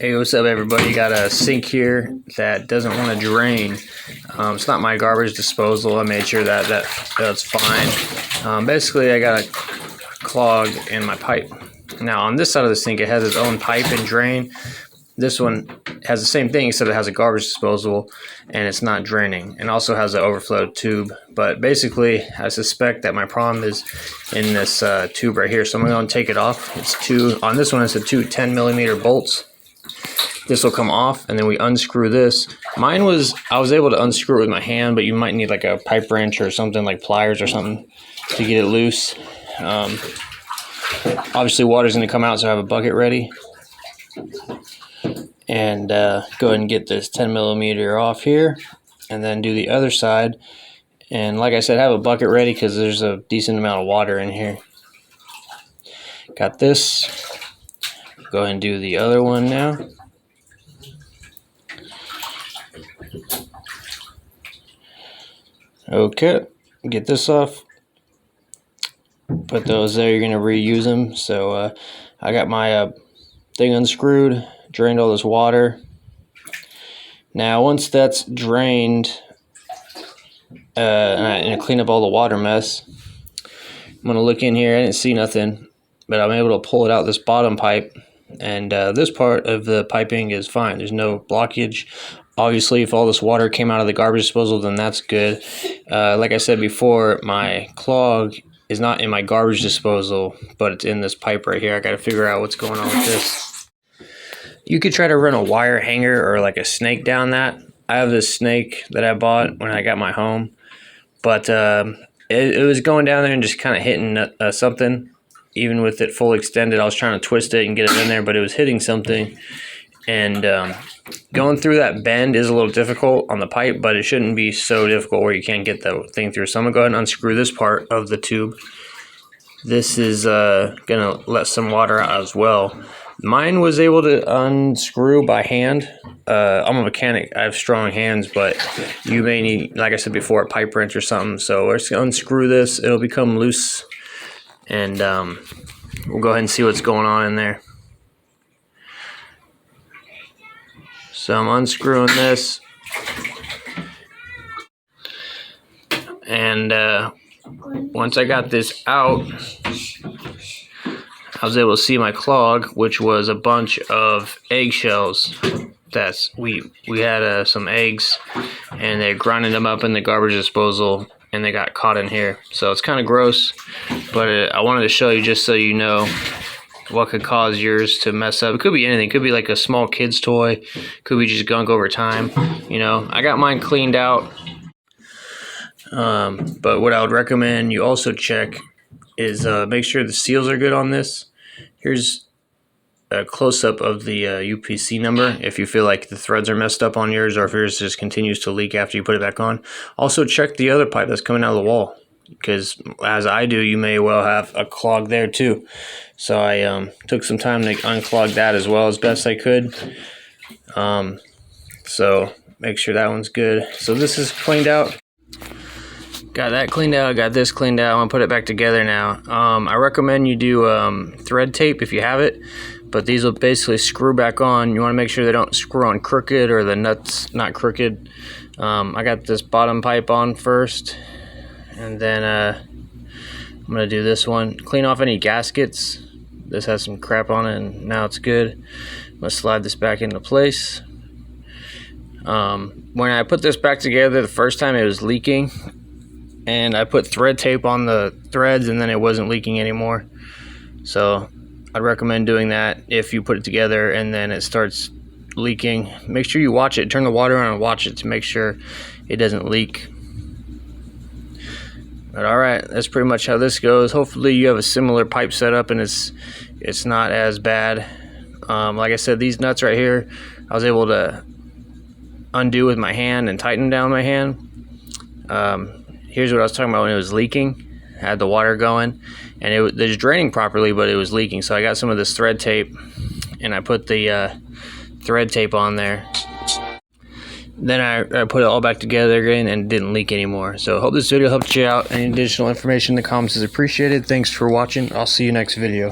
Hey, what's up everybody? Got a sink here that doesn't want to drain. It's not my garbage disposal. I made sure that's fine. Basically, I got a clog in my pipe. Now on this side of the sink, it has its own pipe and drain. This one has the same thing, except it has a garbage disposal and it's not draining, and also has an overflow tube. But basically, I suspect that my problem is in this tube right here. So I'm going to take it off. On this one, it's two 10mm bolts. This will come off, and then we unscrew this. I was able to unscrew it with my hand, but you might need like a pipe wrench or something, like pliers or something, to get it loose. Obviously water's going to come out, so I have a bucket ready. And go ahead and get this 10mm off here, and then do the other side. And like I said, have a bucket ready because there's a decent amount of water in here. Got this. Go ahead and do the other one now. Okay, get this off. Put those there, you're going to reuse them. So I got my thing unscrewed, drained all this water. Now once that's drained, and I clean up all the water mess, I'm going to look in here. I didn't see nothing, but I'm able to pull it out this bottom pipe. And this part of the piping is fine. There's no blockage. Obviously, if all this water came out of the garbage disposal, then that's good. Like I said before, my clog is not in my garbage disposal, but it's in this pipe right here. I got to figure out what's going on with this. You could try to run a wire hanger or like a snake down that. I have this snake that I bought when I got my home, but it was going down there and just kind of hitting something. Even with it full extended, I was trying to twist it and get it in there, but it was hitting something. And going through that bend is a little difficult on the pipe, but it shouldn't be so difficult where you can't get the thing through. So I'm going to go ahead and unscrew this part of the tube. This is going to let some water out as well. Mine was able to unscrew by hand. I'm a mechanic. I have strong hands, but you may need, like I said before, a pipe wrench or something. So we're just going to unscrew this. It'll become loose. And we'll go ahead and see what's going on in there. So I'm unscrewing this. And once I got this out, I was able to see my clog, which was a bunch of eggshells. We had some eggs, and they grinded them up in the garbage disposal, and they got caught in here. So it's kind of gross, but I wanted to show you just so you know what could cause yours to mess up. It could be anything. It could be like a small kid's toy. Could be just gunk over time. You know, I got mine cleaned out. But what I would recommend you also check is make sure the seals are good on this. Here's a close-up of the UPC number if you feel like the threads are messed up on yours, or if yours just continues to leak after you put it back on. Also check the other pipe that's coming out of the wall, because as I do, you may well have a clog there too. So I took some time to unclog that as well as best I could. So make sure that one's good. So this is cleaned out. Got that cleaned out, got this cleaned out. I'm gonna put it back together now. I recommend you do thread tape if you have it, but these will basically screw back on. You wanna make sure they don't screw on crooked or the nuts not crooked. I got this bottom pipe on first, and then I'm gonna do this one. Clean off any gaskets. This has some crap on it, and now it's good. I'm gonna slide this back into place. When I put this back together the first time, it was leaking, and I put thread tape on the threads, and then it wasn't leaking anymore. So I'd recommend doing that if you put it together and then it starts leaking. Make sure you watch it. Turn the water on and watch it to make sure it doesn't leak. But alright, that's pretty much how this goes. Hopefully you have a similar pipe setup and it's not as bad. Like I said, these nuts right here, I was able to undo with my hand and tighten down my hand. Here's what I was talking about when it was leaking. I had the water going, and it was draining properly, but it was leaking. So I got some of this thread tape, and I put the thread tape on there. Then I put it all back together again, and it didn't leak anymore. So I hope this video helped you out. Any additional information in the comments is appreciated. Thanks for watching. I'll see you next video.